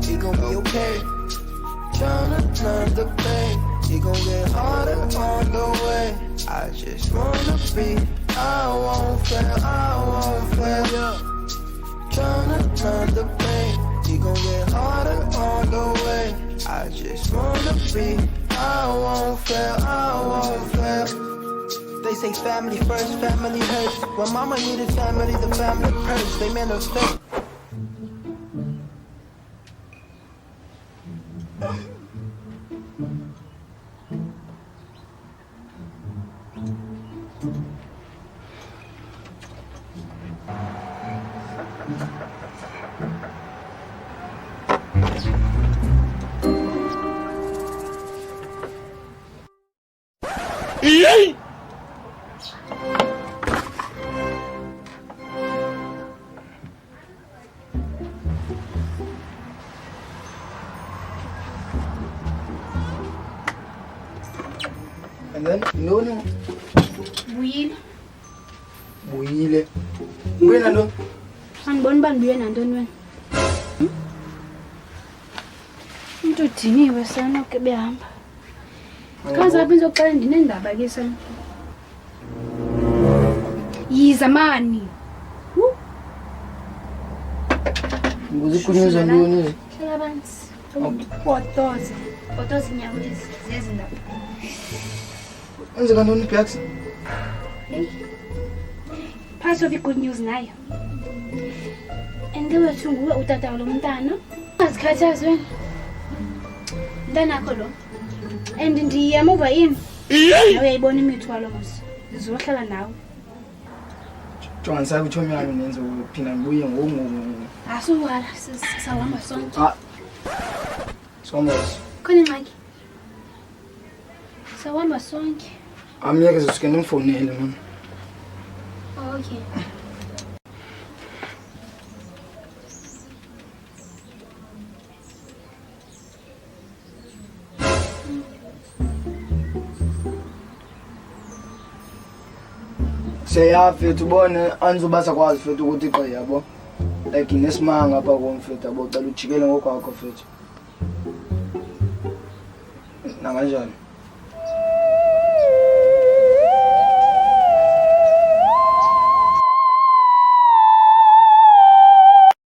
we gon' be okay. Tryna numb the pain, it gon' get harder on the way. I just wanna be, I won't fail, yeah. Tryna numb the pain, it gon' get harder on the way. I just wanna be, I won't fail. They say family first, family hurts. When mama needed family, the family purse. They manifest. And then, no. Buyile. Buye nando? Angiboni bani buye nantoni wena? Umuntu udiniwe sana ke behamba. Kaza lapha ngizoqala ndinendaba ke sana. Yiza mani. Ngikuzikhulunyezwa ntoni? Hlala phansi. Fotoza inyawo lezi zezindaba. Enzeka ntoni Piax? Phakathi of good news nayo. Ende wethu nguwe utata lo mntana. Azikhathazi wena. Mntanakho lo. And ndiyamuva yini? Nawe uyayibona imithwalo mos. Ndizohlala nawe. Jonga ngisaba uThomi yami nenze ukuphinda ngibuye ngokungu. Asuwala sawahamba sonke. Somos. Khona ingxaki. Sawahamba sonke. Amiyeke zosuke ngimfonele mama. Okay. Seyafethu ubone anizobasa kwazi fethu ukuthi xa yabo. Like inesimanga apha komfethu abo cela ujikele ngokwakho fethu. Nanganjani?